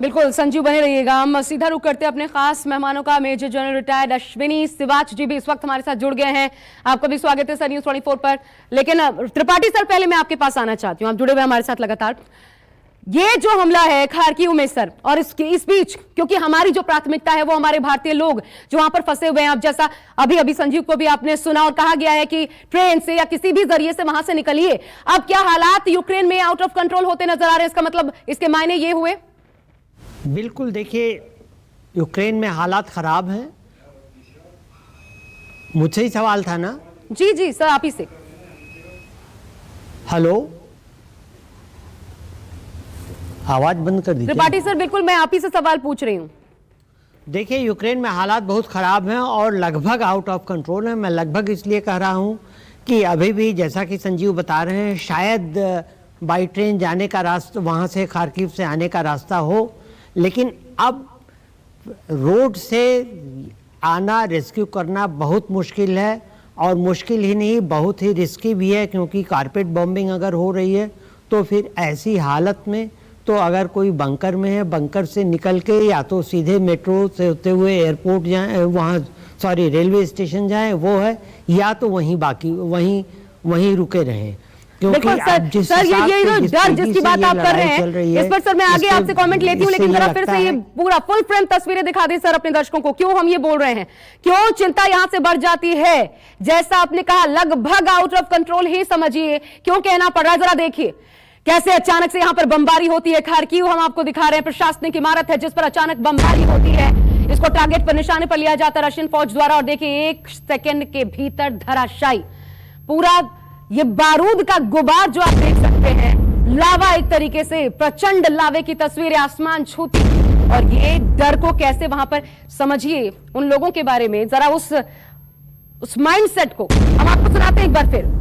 बिल्कुल संजीव बने रहिएगा। हम सीधा रुक करते हैं अपने खास मेहमानों का। Major general retired Ashwini Siwach ji भी इस वक्त हमारे साथ जुड़ गए हैं। आपका भी स्वागत है सर न्यूज़ 24 पर। लेकिन त्रिपाठी सर, पहले मैं आपके पास आना चाहती हूँ, आप जुड़े हुए हमारे साथ लगातार। ये जो हमला है खार्किव में सर, और इस बीच क्योंकि हमारी जो प्राथमिकता है वो हमारे भारतीय लोग जो वहां पर फंसे हुए हैं, अब जैसा अभी संजीव को भी आपने सुना और कहा गया है कि ट्रेन से या किसी भी जरिए से वहां से निकलिए। अब क्या हालात यूक्रेन में आउट ऑफ कंट्रोल होते नजर आ रहे हैं? इसका मतलब, इसके मायने ये हुए? बिल्कुल, देखिए यूक्रेन में हालात खराब हैं। मुझसे ही सवाल था ना? जी सर, आप ही से। हेलो, आवाज बंद कर दीजिए। त्रिपाठी सर, बिल्कुल मैं आप ही से सवाल पूछ रही हूँ। देखिए, यूक्रेन में हालात बहुत ख़राब हैं और लगभग आउट ऑफ कंट्रोल हैं। मैं लगभग इसलिए कह रहा हूँ कि अभी भी जैसा कि संजीव बता रहे हैं, शायद बाई ट्रेन जाने का रास्ता, वहाँ से खार्किव से आने का रास्ता हो, लेकिन अब रोड से आना, रेस्क्यू करना बहुत मुश्किल है। और मुश्किल ही नहीं, बहुत ही रिस्की भी है, क्योंकि कारपेट बॉम्बिंग अगर हो रही है तो फिर ऐसी हालत में तो अगर कोई बंकर में है, बंकर से निकल के या तो सीधे मेट्रो से होते हुए एयरपोर्ट जाएं, वहाँ रेलवे स्टेशन जाएं, वो है, या तो वहीं रुके रहें। बिल्कुल सर, ये जो डर जिसकी बात आप कर रहे हैं, इस पर सर मैं आगे आपसे कमेंट लेती हूँ, लेकिन जरा फिर से ये पूरा फुल फ्रेम तस्वीरें दिखा दी सर अपने दर्शकों को। क्यों हम ये बोल रहे हैं, क्यों चिंता यहां से बढ़ जाती है? जैसा आपने कहा, लगभग आउट ऑफ कंट्रोल ही समझिए। क्यों कहना पड़ रहा है, जरा देखिए कैसे अचानक से यहां पर बमबारी होती है। खार्किव हम आपको दिखा रहे हैं, प्रशासनिक इमारत है जिस पर अचानक बमबारी होती है। इसको टारगेट पर निशाने पर लिया जाता है रशियन फौज द्वारा, और देखिए 1 सेकेंड के भीतर धराशायी पूरा ये बारूद का गुबार जो आप देख सकते हैं, लावा, एक तरीके से प्रचंड लावे की तस्वीरें आसमान छूती। और ये डर को कैसे वहां पर समझिए उन लोगों के बारे में, जरा उस माइंडसेट को हम आपको सुनाते हैं एक बार फिर।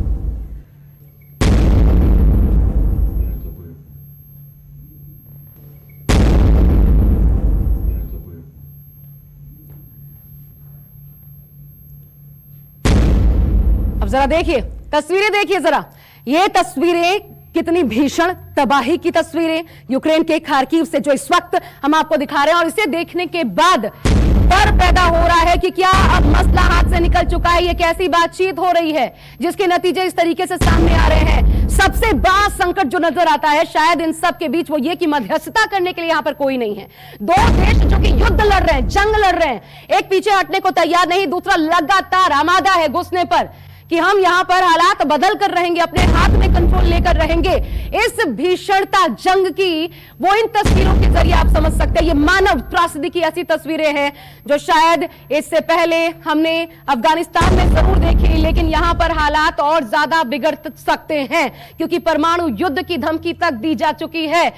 अब जरा देखिए तस्वीरें, देखिए जरा ये तस्वीरें कितनी भीषण तबाही की तस्वीरें यूक्रेन के खार्किव से जो इस वक्त हम आपको दिखा रहे हैं। और इसे देखने के बाद डर पैदा हो रहा है कि क्या अब मसला हाथ से निकल चुका है? ये कैसी बातचीत हो रही है जिसके नतीजे इस तरीके से सामने आ रहे हैं? सबसे बड़ा संकट जो नजर आता है शायद इन सब के बीच, वो ये कि मध्यस्थता करने के लिए यहां पर कोई नहीं है। दो देश जो कि युद्ध लड़ रहे हैं, जंग लड़ रहे हैं, एक पीछे हटने को तैयार नहीं, दूसरा लगातार आमादा है घुसने पर कि हम यहां पर हालात बदल कर रहेंगे, अपने हाथ में कंट्रोल लेकर रहेंगे। इस भीषणता जंग की वो इन तस्वीरों के जरिए आप समझ सकते हैं। ये मानव त्रासदी की ऐसी तस्वीरें हैं जो शायद इससे पहले हमने अफगानिस्तान में जरूर देखी, लेकिन यहां पर हालात और ज्यादा बिगड़ सकते हैं क्योंकि परमाणु युद्ध की धमकी तक दी जा चुकी है।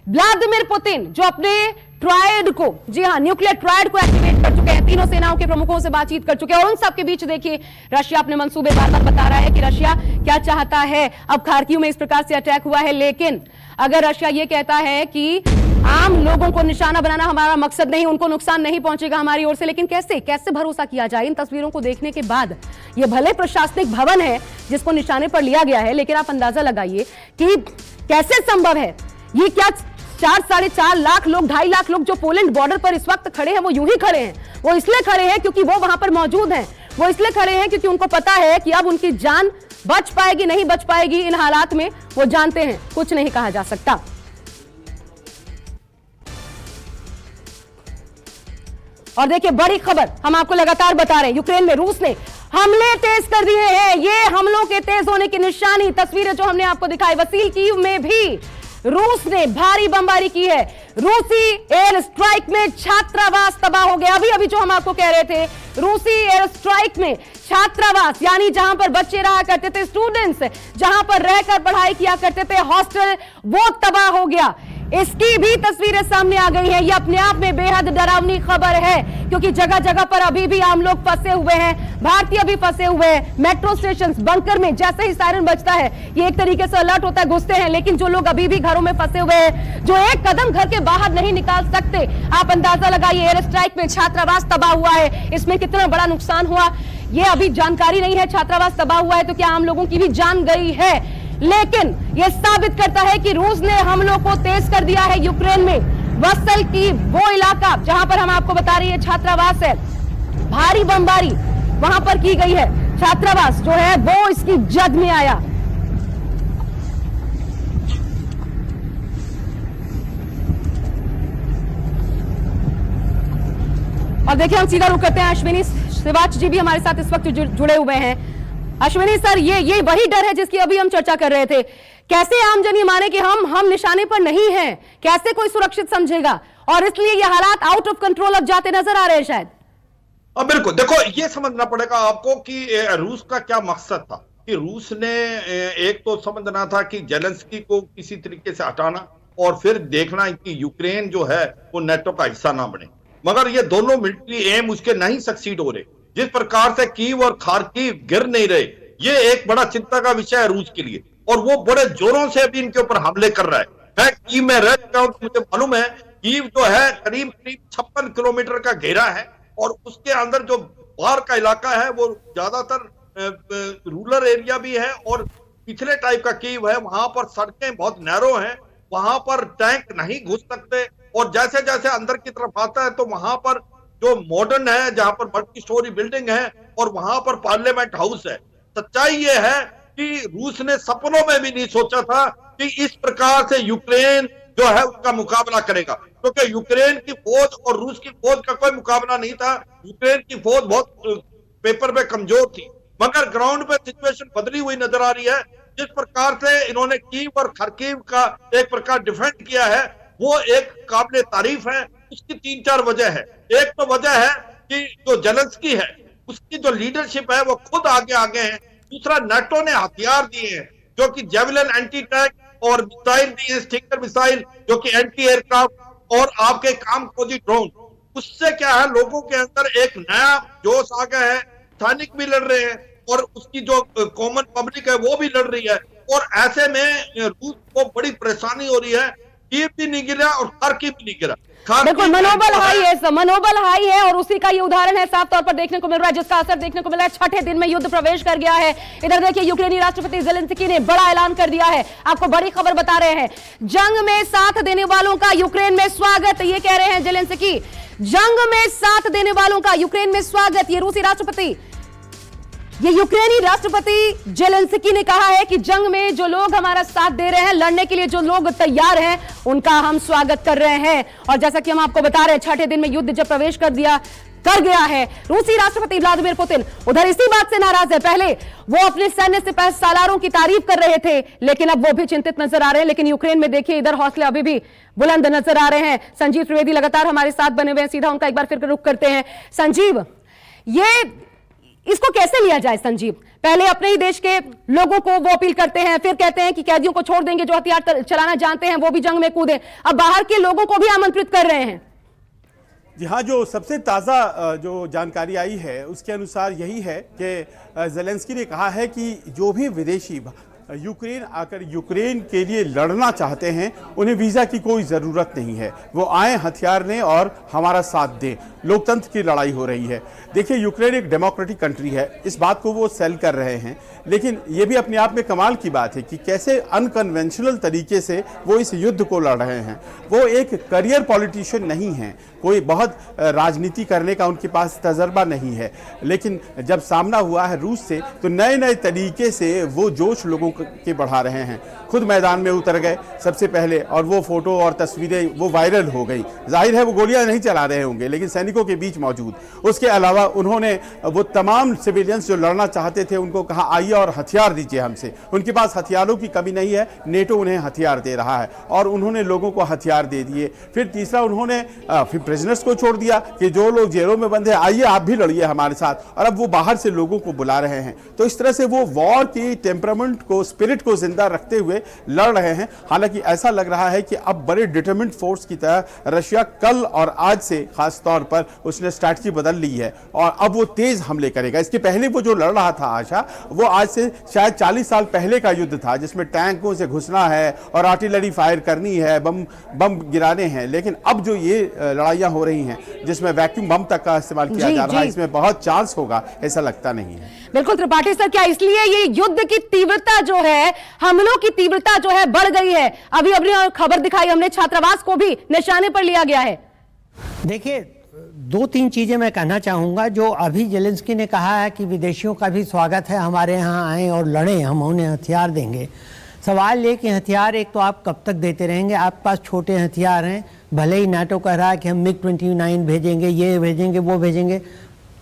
व्लादिमीर पुतिन जो अपने ट्रायड को, जी हां, न्यूक्लियर ट्रायड को एक्टिवेट कर चुके हैं, तीनों सेनाओं के प्रमुखों से बातचीत कर चुके हैं। और उन सब के बीच देखिए रशिया अपने मंसूबे बार-बार बता रहा है कि रशिया क्या चाहता है। अब खार्किव में इस प्रकार से अटैक हुआ है, लेकिन अगर रशिया ये कहता है कि आम लोगों को निशाना बनाना हमारा मकसद नहीं, उनको नुकसान नहीं पहुंचेगा हमारी ओर से, लेकिन कैसे भरोसा किया जाए इन तस्वीरों को देखने के बाद? ये भले प्रशासनिक भवन है जिसको निशाने पर लिया गया है, लेकिन आप अंदाजा लगाइए कि कैसे संभव है। ये क्या 4-4.5 लाख लोग, 2.5 लाख लोग जो पोलैंड बॉर्डर पर इस वक्त खड़े हैं, वो यूं ही खड़े हैं। वो इसलिए खड़े हैं क्योंकि वो वहां पर मौजूद हैं। वो इसलिए खड़े हैं क्योंकि उनको पता है कि अब उनकी जान बच पाएगी नहीं बच पाएगी। इन हालात में वो जानते हैं कुछ नहीं कहा जा सकता। और देखिए बड़ी खबर हम आपको लगातार बता रहे हैं, यूक्रेन में रूस ने हमले तेज कर दिए हैं। ये हमलों के तेज होने की निशानी तस्वीरें जो हमने आपको दिखाई, वसीलकीव में भी रूस ने भारी बमबारी की है। रूसी एयर स्ट्राइक में छात्रावास तबाह हो गया। अभी जो हम आपको कह रहे थे, रूसी एयर स्ट्राइक में छात्रावास, यानी जहां पर बच्चे रहा करते थे, स्टूडेंट्स जहां पर रहकर पढ़ाई किया करते थे, हॉस्टल, वो तबाह हो गया। इसकी भी तस्वीरें सामने आ गई हैं। ये अपने आप में बेहद डरावनी खबर है क्योंकि जगह जगह पर अभी भी आम लोग फंसे हुए हैं, भारतीय भी फंसे हुए हैं। मेट्रो स्टेशन, बंकर में जैसे ही सायरन बजता है ये एक तरीके से अलर्ट होता है, घुसते हैं। लेकिन जो लोग अभी भी घरों में फंसे हुए हैं, जो एक कदम घर के बाहर नहीं निकाल सकते, आप अंदाजा लगाइए एयर स्ट्राइक में छात्रावास तबाह हुआ है, इसमें कितना बड़ा नुकसान हुआ ये अभी जानकारी नहीं है। छात्रावास तबाह हुआ है तो क्या आम लोगों की भी जान गई है? लेकिन यह साबित करता है कि रूस ने हमलों को तेज कर दिया है यूक्रेन में। वत्सल की वो इलाका जहां पर हम आपको बता रही है छात्रावास है, भारी बमबारी वहां पर की गई है। छात्रावास जो है वो इसकी जद में आया। और देखिए हम सीधा रुक करते हैं, अश्विनी शिवाच जी भी हमारे साथ इस वक्त जुड़े हुए हैं। अश्विनी सर, ये वही डर है जिसकी अभी हम चर्चा कर रहे थे। कैसे आमजन ये माने कि हम निशाने पर नहीं हैं, कैसे कोई सुरक्षित समझेगा, और इसलिए ये हालात आउट ऑफ कंट्रोल अब जाते नजर आ रहे हैं शायद। बिल्कुल, देखो ये समझना पड़ेगा आपको कि रूस का क्या मकसद था। कि रूस ने एक तो समझना था कि जेलेंस्की को किसी तरीके से हटाना, और फिर देखना कि यूक्रेन जो है वो नेटो का हिस्सा ना बने। मगर ये दोनों मिलिट्री एम उसके नहीं सक्सीड हो रहे। जिस प्रकार से कीव और खार्किव गिर नहीं रहे, ये एक बड़ा चिंता का विषय है रूस के लिए, और वो बड़े जोरों से अभी इनके ऊपर हमले कर रहा है। मैं कीव में रह चुका हूं, मुझे मालूम है कीव जो है करीब 56 किलोमीटर का घेरा है, और उसके अंदर जो बाहर का इलाका है वो ज्यादातर रूरल एरिया भी है और पिछले टाइप का कीव है। वहां पर सड़कें बहुत नैरो हैं, वहां पर टैंक नहीं घुस सकते, और जैसे जैसे अंदर की तरफ आता है तो वहां पर जो मॉडर्न है, जहां पर मल्टी स्टोरी बिल्डिंग है, और वहां पर पार्लियामेंट हाउस है। सच्चाई ये है कि रूस ने सपनों में भी नहीं सोचा था कि इस प्रकार से यूक्रेन जो है उसका मुकाबला करेगा, क्योंकि यूक्रेन की फौज और रूस की फौज का कोई मुकाबला नहीं था। यूक्रेन की फौज बहुत पेपर पे कमजोर थी, मगर ग्राउंड पे सिचुएशन बदली हुई नजर आ रही है। जिस प्रकार से इन्होंने कीव और खार्किव का एक प्रकार डिफेंड किया है, वो एक काबिल तारीफ है। उसकी 3-4 वजह है। एक तो वजह है कि जो जेलेंस्की है उसकी जो लीडरशिप है वो खुद आगे हैं। दूसरा, नेटो ने हथियार दिए हैं, जो कि जेवलिन एंटी टैंक और मिसाइल दिए, स्टिंगर मिसाइल जो कि एंटी एयरक्राफ्ट और आपके कामकोजी ड्रोन। उससे क्या है, लोगों के अंदर एक नया जोश आ गया है। सैनिक भी लड़ रहे हैं और उसकी जो कॉमन पब्लिक है वो भी लड़ रही है, और ऐसे में रूस को बड़ी परेशानी हो रही है। कीव भी नहीं गिरा और खार्किव भी नहीं गिरा। बिल्कुल, मनोबल हाई है, मनोबल हाई है, और उसी का ये उदाहरण है साफ तौर पर देखने को मिल रहा है, जिसका असर देखने को मिल रहा है। छठे दिन में युद्ध प्रवेश कर गया है। इधर देखिए यूक्रेनी राष्ट्रपति जेलेंस्की ने बड़ा ऐलान कर दिया है। आपको बड़ी खबर बता रहे हैं, जंग में साथ देने वालों का यूक्रेन में स्वागत। ये कह रहे हैं जेलेंस्की, जंग में साथ देने वालों का यूक्रेन में स्वागत। ये रूसी राष्ट्रपति, ये यूक्रेनी राष्ट्रपति जेलेंस्की ने कहा है कि जंग में जो लोग हमारा साथ दे रहे हैं, लड़ने के लिए जो लोग तैयार हैं, उनका हम स्वागत कर रहे हैं। और जैसा कि हम आपको बता रहे हैं, छठे दिन में युद्ध जब प्रवेश कर गया है, रूसी राष्ट्रपति व्लादिमीर पुतिन उधर इसी बात से नाराज है। पहले वो अपने सैन्य सिपाही सालारों की तारीफ कर रहे थे, लेकिन अब वो भी चिंतित नजर आ रहे हैं। लेकिन यूक्रेन में देखिए, इधर हौसले अभी भी बुलंद नजर आ रहे हैं। संजीव त्रिवेदी लगातार हमारे साथ बने हुए हैं, सीधा उनका एक बार फिर रुख करते हैं। संजीव, इसको कैसे लिया जाए? संजीव, पहले अपने ही देश के लोगों को वो अपील करते हैं, फिर कहते हैं कि कैदियों को छोड़ देंगे, जो हथियार चलाना जानते हैं वो भी जंग में कूदे। अब बाहर के लोगों को भी आमंत्रित कर रहे हैं। जी हाँ, जो सबसे ताज़ा जो जानकारी आई है उसके अनुसार यही है कि जेलेंस्की ने कहा है कि जो भी विदेशी यूक्रेन आकर यूक्रेन के लिए लड़ना चाहते हैं, उन्हें वीज़ा की कोई ज़रूरत नहीं है। वो आए, हथियार लें और हमारा साथ दें। लोकतंत्र की लड़ाई हो रही है। देखिए, यूक्रेन एक डेमोक्रेटिक कंट्री है, इस बात को वो सेल कर रहे हैं, लेकिन ये भी अपने आप में कमाल की बात है कि कैसे अनकन्वेंशनल तरीके से वो इस युद्ध को लड़ रहे हैं। वो एक करियर पॉलिटिशियन नहीं हैं, कोई बहुत राजनीति करने का उनके पास तजर्बा नहीं है, लेकिन जब सामना हुआ है रूस से, तो नए नए तरीके से वो जोश लोगों के बढ़ा रहे हैं। खुद मैदान में उतर गए सबसे पहले, और वो फोटो और तस्वीरें वो वायरल हो गई। जाहिर है वो गोलियां नहीं चला रहे होंगे, लेकिन सैनिकों के बीच मौजूद। उसके अलावा उन्होंने वो तमाम सिविलियंस जो लड़ना चाहते थे उनको कहा, आइए और हथियार दीजिए हमसे। उनके पास हथियारों की कमी नहीं है, नेटो उन्हें हथियार दे रहा है, और उन्होंने लोगों को हथियार दे दिए। फिर तीसरा, उन्होंने फिर प्रिजनर्स को छोड़ दिया कि जो लोग जेलों में बंद हैं, आइए आप भी लड़िए हमारे साथ। और अब वो बाहर से लोगों को बुला रहे हैं। तो इस तरह से वो वॉर की टेम्परामेंट को, स्पिरिट को जिंदा रखते हुए लड़ रहे हैं। हालांकि ऐसा लग रहा है कि अब बड़े डिटरमिन्ड फोर्स की तरह रशिया कल और आज से खास तौर पर उसने स्ट्रैटेजी बदल ली है, और अब वो तेज हमले करेगा। इसके पहले वो जो लड़ रहा था आशा, वो आज से शायद 40 साल पहले का युद्ध था, जिसमें टैंकों से घुसना है और आर्टिलरी फायर करनी है, बम गिराने हैं। लेकिन अब जो ये लड़ाइयां हो रही हैं, जिसमें वैक्यूम बम तक का इस्तेमाल किया जा रहा है, इसमें बहुत चांस होगा, ऐसा लगता नहीं है। बिल्कुल त्रिपाठी सर, क्या इसलिए ये युद्ध की तीव्रता जो है, हमलों की तीव्रता जो है बढ़ गई है। अभी अभी खबर दिखाई हमने, छात्रावास को भी निशाने पर लिया गया है। देखिए, दो तीन चीज़ें मैं कहना चाहूँगा। जो अभी जेलेंस्की ने कहा है कि विदेशियों का भी स्वागत है, हमारे यहाँ आएँ और लड़ें, हम उन्हें हथियार देंगे। सवाल ये कि हथियार एक तो आप कब तक देते रहेंगे? आपके पास छोटे हथियार हैं, भले ही नाटो कह रहा है कि हम MiG-29 भेजेंगे, ये भेजेंगे, वो भेजेंगे।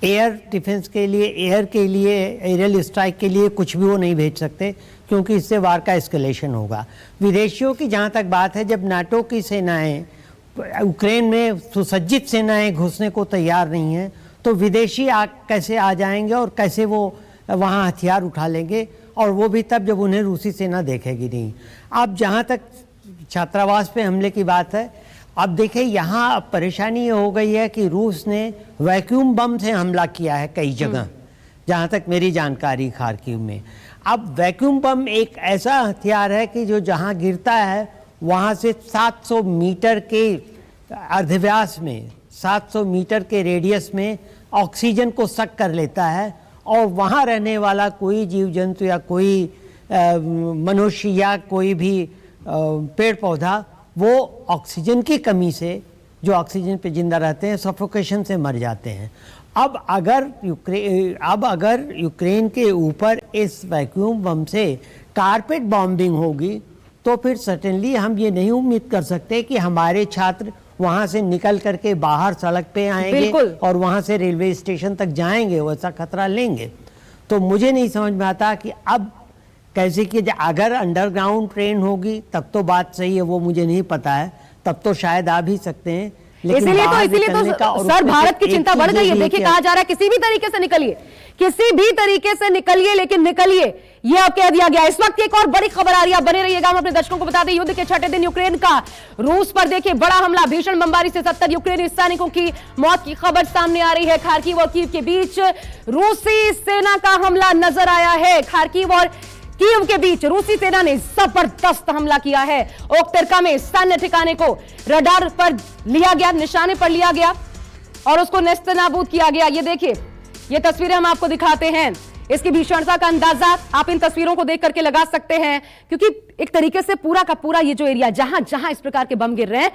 एयर डिफेंस के लिए, एयर के लिए, एरियल स्ट्राइक के लिए कुछ भी वो नहीं भेज सकते, क्योंकि इससे वार का एस्केलेशन होगा। विदेशियों की जहाँ तक बात है, जब नाटो की सेनाएँ यूक्रेन में सुसज्जित सेनाएं घुसने को तैयार नहीं हैं, तो विदेशी कैसे आ जाएंगे और कैसे वो वहाँ हथियार उठा लेंगे? और वो भी तब जब उन्हें रूसी सेना देखेगी नहीं। अब जहाँ तक छात्रावास पे हमले की बात है, अब देखिए यहाँ अब परेशानी ये हो गई है कि रूस ने वैक्यूम बम से हमला किया है कई जगह, जहाँ तक मेरी जानकारी खार्किव में। अब वैक्यूम बम एक ऐसा हथियार है कि जो जहाँ गिरता है वहाँ से 700 मीटर के अर्धव्यास में, 700 मीटर के रेडियस में ऑक्सीजन को सक कर लेता है, और वहाँ रहने वाला कोई जीव जंतु या कोई मनुष्य या कोई भी पेड़ पौधा वो ऑक्सीजन की कमी से, जो ऑक्सीजन पे जिंदा रहते हैं, सफोकेशन से मर जाते हैं। अब अगर यूक्रेन के ऊपर इस वैक्यूम बम से कारपेट बॉम्बिंग होगी, तो फिर सर्टेनली हम ये नहीं उम्मीद कर सकते कि हमारे छात्र वहाँ से निकल करके बाहर सड़क पे आएंगे और वहाँ से रेलवे स्टेशन तक जाएंगे, वैसा खतरा लेंगे। तो मुझे नहीं समझ में आता कि अब कैसे कि अगर अंडरग्राउंड ट्रेन होगी तब तो बात सही है, वो मुझे नहीं पता है, तब तो शायद आ भी सकते हैं। इसीलिए तो सर भारत की चिंता बढ़ गई है। देखिए, कहा जा रहा है किसी भी तरीके से निकलिए, किसी भी तरीके से निकलिए, लेकिन निकलिए, ये अब कह दिया गया। इस वक्त एक और बड़ी खबर आ रही है, बने रहिएगा। हम अपने दर्शकों को बता दें, युद्ध के छठे दिन यूक्रेन का रूस पर देखिए बड़ा हमला, भीषण बमबारी से 70 यूक्रेनी सैनिकों की मौत की खबर सामने आ रही है। खार्किव और कीव के बीच रूसी सेना का हमला नजर आया है। खार्किव और कीव के बीच रूसी सेना ने जबरदस्त हमला किया है। ओक्टेरका में सैन्य ठिकाने को रडार पर लिया गया, निशाने पर लिया गया और उसको नेस्तनाबूद किया गया। ये देखिए, ये तस्वीरें हम आपको दिखाते हैं। इसकी भीषणता का अंदाजा आप इन तस्वीरों को देख करके लगा सकते हैं, क्योंकि एक तरीके से पूरा का पूरा ये जो एरिया, जहां जहां इस प्रकार के बम गिर रहे हैं,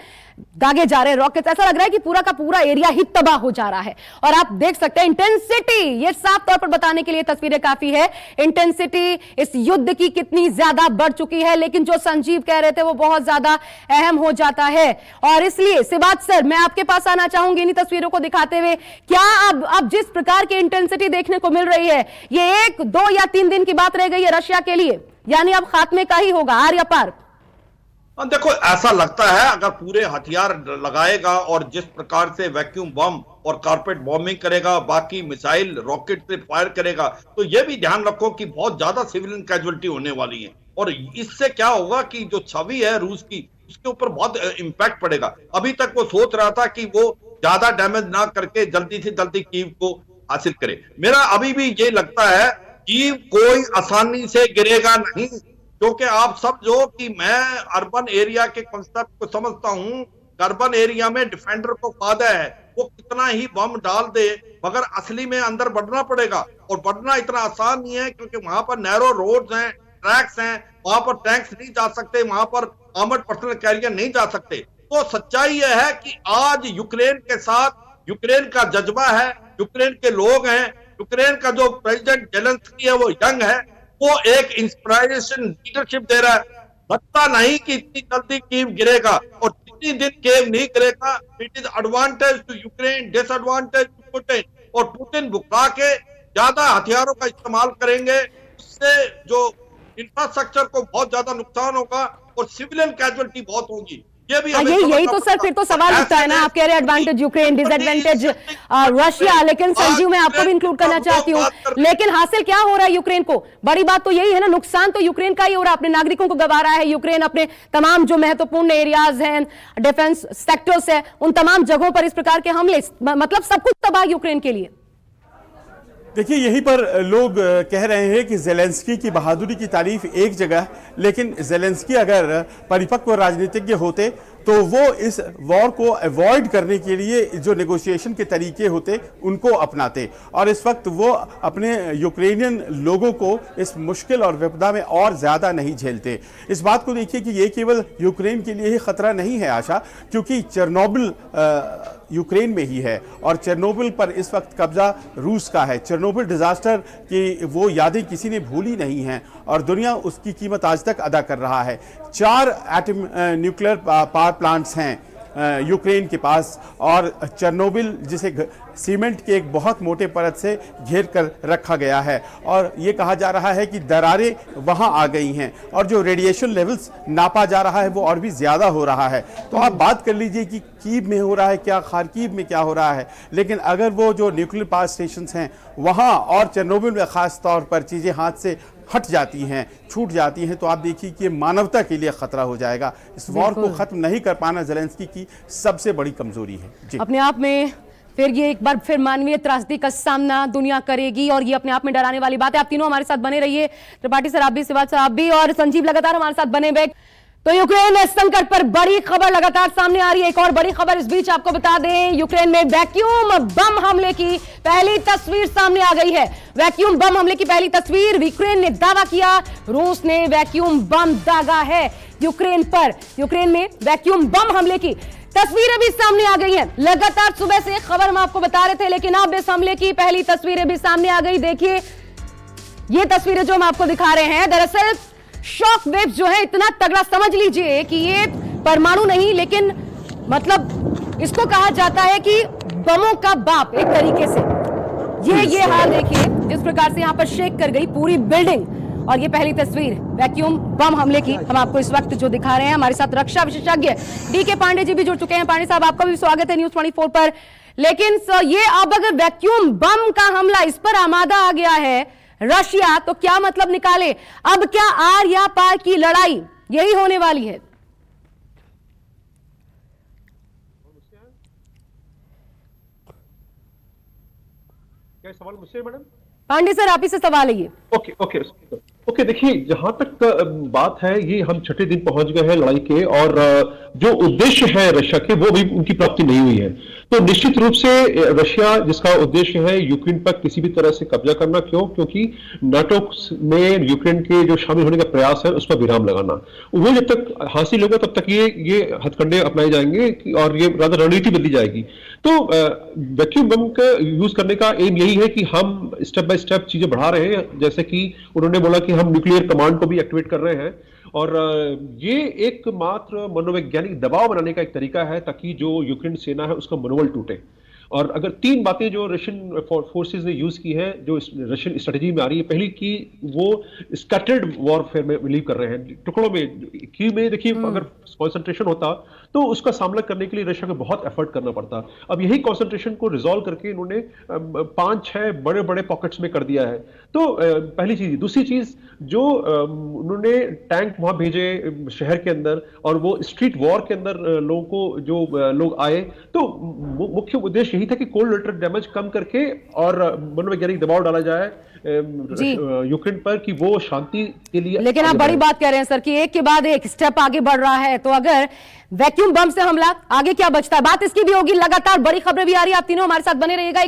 दागे जा रहे हैं रॉकेट्स, ऐसा लग रहा है कि पूरा का पूरा एरिया ही तबाह हो जा रहा है। और आप देख सकते हैं इंटेंसिटी, ये साफ तौर पर बताने के लिए तस्वीरें काफी है। इंटेंसिटी इस युद्ध की कितनी ज्यादा बढ़ चुकी है, लेकिन जो संजीव कह रहे थे वो बहुत ज्यादा अहम हो जाता है। और इसलिए सिबात सर, मैं आपके पास आना चाहूंगी इन्हीं तस्वीरों को दिखाते हुए। क्या अब जिस प्रकार की इंटेंसिटी देखने को मिल रही है, ये 1, 2 या 3 दिन की बात रह गई है रशिया के लिए, यानी अब खात्मे का ही होगा, आर या पार? देखो, ऐसा लगता है अगर पूरे हथियार लगाएगा और जिस प्रकार से वैक्यूम बम और कारपेट बॉम्बिंग करेगा, बाकी मिसाइल रॉकेट से फायर करेगा, तो यह भी ध्यान रखो कि बहुत ज्यादा सिविलियन कैजुअलिटी होने वाली है। और इससे क्या होगा कि जो छवि है रूस की, उसके ऊपर बहुत इंपैक्ट पड़ेगा। अभी तक वो सोच रहा था कि वो ज्यादा डैमेज ना करके जल्दी से जल्दी कीव को हासिल करे। मेरा अभी भी ये लगता है कीव कोई आसानी से गिरेगा नहीं, क्योंकि आप समझो कि मैं अर्बन एरिया के कॉन्सेप्ट को समझता हूं। अर्बन एरिया में डिफेंडर को फायदा है, वो कितना ही बम डाल दे, मगर असली में अंदर बढ़ना पड़ेगा। और बढ़ना इतना आसान नहीं है, क्योंकि वहां पर नैरो रोड्स हैं, ट्रैक्स हैं, वहां पर टैंक्स नहीं जा सकते, वहां पर आर्मर्ड पर्सनल कैरियर नहीं जा सकते। तो सच्चाई यह है कि आज यूक्रेन के साथ यूक्रेन का जज्बा है, यूक्रेन के लोग हैं, यूक्रेन का जो प्रेसिडेंट जेलेंस्की है वो यंग है, वो एक इंस्पिरेशन लीडरशिप दे रहा है। लगता नहीं कि इतनी जल्दी कीव गिरेगा, और जितनी दिन कीव नहीं गिरेगा, it is advantage to Ukraine, disadvantage to Putin. और पुतिन बुकरा के ज्यादा हथियारों का इस्तेमाल करेंगे, उससे जो इंफ्रास्ट्रक्चर को बहुत ज्यादा नुकसान होगा और सिविलियन कैजुअलिटी बहुत होगी। यही तो सर फिर तो सवाल उठता है ना। आप कह रहे हैं एडवांटेज यूक्रेन, डिसएडवांटेज रशिया, लेकिन संजीव मैं आपको भी इंक्लूड करना चाहती हूँ, लेकिन हासिल क्या हो रहा है यूक्रेन को? बड़ी बात तो यही है ना, नुकसान तो यूक्रेन का ही हो रहा है, अपने नागरिकों को गंवा रहा है यूक्रेन। अपने तमाम जो महत्वपूर्ण एरियाज हैं, डिफेंस सेक्टर्स है, उन तमाम जगहों पर इस प्रकार के हमले, मतलब सब कुछ तबाह यूक्रेन के लिए। देखिए, यहीं पर लोग कह रहे हैं कि जेलेंस्की की बहादुरी की तारीफ एक जगह, लेकिन जेलेंस्की अगर परिपक्व राजनीतिज्ञ होते तो वो इस वॉर को अवॉइड करने के लिए जो नेगोशिएशन के तरीके होते उनको अपनाते, और इस वक्त वो अपने यूक्रेनियन लोगों को इस मुश्किल और विपदा में और ज़्यादा नहीं झेलते। इस बात को देखिए कि ये केवल यूक्रेन के लिए ही खतरा नहीं है आशा, क्योंकि चेरनोबिल यूक्रेन में ही है और चेरनोबिल पर इस वक्त कब्जा रूस का है। चेरनोबिल डिजास्टर की वो यादें किसी ने भूली नहीं हैं और दुनिया उसकी कीमत आज तक अदा कर रहा है। 4 एटम न्यूक्लियर पावर प्लांट्स हैं यूक्रेन के पास, और चेरनोबिल जिसे सीमेंट के एक बहुत मोटे परत से घेर कर रखा गया है, और ये कहा जा रहा है कि दरारें वहां आ गई हैं और जो रेडिएशन लेवल्स नापा जा रहा है वो और भी ज़्यादा हो रहा है। तो आप बात कर लीजिए कि कीव में हो रहा है क्या, खार्किव में क्या हो रहा है, लेकिन अगर वो जो न्यूक्लियर पावर स्टेशंस हैं वहाँ और चेरनोबिल में ख़ास तौर पर चीज़ें हाथ से हट जाती हैं, छूट जाती हैं, तो आप देखिए कि मानवता के लिए खतरा हो जाएगा। इस वॉर को खत्म नहीं कर पाना ज़ेलेंस्की की सबसे बड़ी कमजोरी है। जी। अपने आप में फिर ये एक बार फिर मानवीय त्रासदी का सामना दुनिया करेगी और ये अपने आप में डराने वाली बात है। आप तीनों हमारे साथ बने रहिए, त्रिपाठी सर आप भी, सिवाल सर आप भी, और संजीव लगातार हमारे साथ बने हुए। तो यूक्रेन संकट पर बड़ी खबर लगातार सामने आ रही है। एक और बड़ी खबर इस बीच आपको बता दें, यूक्रेन में वैक्यूम बम हमले की पहली तस्वीर सामने आ गई है। वैक्यूम बम हमले की पहली तस्वीर, यूक्रेन ने दावा किया रूस ने वैक्यूम बम दागा है यूक्रेन पर। यूक्रेन में वैक्यूम बम हमले की तस्वीरें भी सामने आ गई हैं। लगातार सुबह से खबर हम आपको बता रहे थे, लेकिन अब इस हमले की पहली तस्वीरें भी सामने आ गई। देखिए ये तस्वीरें जो हम आपको दिखा रहे हैं, दरअसल शॉक वेव जो है इतना तगड़ा, समझ लीजिए कि ये परमाणु नहीं, लेकिन मतलब इसको कहा जाता है कि बमों का बाप एक तरीके से। ये हाल देखिए जिस प्रकार से यहां पर शेक कर गई पूरी बिल्डिंग। और ये पहली तस्वीर वैक्यूम बम हमले की हम आपको इस वक्त जो दिखा रहे हैं। हमारे साथ रक्षा विशेषज्ञ डीके पांडे जी भी जुड़ चुके हैं। पांडे साहब आपका भी स्वागत है न्यूज़ 24 पर। लेकिन ये अब अगर वैक्यूम बम का हमला इस पर आमादा आ गया है रशिया, तो क्या मतलब निकाले? अब क्या आर या पार की लड़ाई यही होने वाली है? क्या सवाल मुझसे मैडम? पांडे सर आप ही से सवाल है ये। ओके देखिए, जहां तक बात है, ये हम छठे दिन पहुंच गए हैं लड़ाई के, और जो उद्देश्य है रशिया के वो भी उनकी प्राप्ति नहीं हुई है। तो निश्चित रूप से रशिया जिसका उद्देश्य है यूक्रेन पर किसी भी तरह से कब्जा करना, क्योंकि नाटो में यूक्रेन के जो शामिल होने का प्रयास है उस पर विराम लगाना, वो जब तक हासिल होगा तब तक ये हथकंडे अपनाए जाएंगे और ये ज्यादा रणनीति बदली जाएगी। तो वैक्यूम बम का यूज करने का एम यही है कि हम स्टेप बाय स्टेप चीजें बढ़ा रहे हैं, जैसे कि उन्होंने बोला कि हम न्यूक्लियर कमांड को भी एक्टिवेट कर रहे हैं, और ये एकमात्र मनोवैज्ञानिक दबाव बनाने का एक तरीका है ताकि जो यूक्रेन सेना है उसका मनोबल टूटे। और अगर 3 बातें जो रशियन फोर्सेस ने यूज की है, जो रशियन स्ट्रेटजी में आ रही है, पहली कि वो स्कैटर्ड वॉरफेयर में बिलीव कर रहे हैं, टुकड़ों में। कीव में देखिए अगर कंसंट्रेशन होता तो उसका सामना करने के लिए रशिया को बहुत एफर्ट करना पड़ता। अब यही कंसंट्रेशन को रिजॉल्व करके इन्होंने 5-6 बड़े बड़े पॉकेट्स में कर दिया है। तो पहली चीज। दूसरी चीज, जो उन्होंने टैंक वहां भेजे शहर के अंदर और वो स्ट्रीट वॉर के अंदर लोगों को जो लोग आए, तो मुख्य उद्देश्य यही था कि कोल्ड वाटर डैमेज कम करके और मनोवैज्ञानिक दबाव डाला जाए यूक्रेन पर कि वो शांति के लिए। लेकिन आप बड़ी बात कह रहे हैं सर कि एक के बाद एक स्टेप आगे बढ़ रहा है, तो अगर वैक्यूम बम से हमला, आगे क्या बचता है? बात इसकी भी होगी। लगातार बड़ी खबरें भी आ रही है, आप तीनों हमारे साथ बने रहिएगा।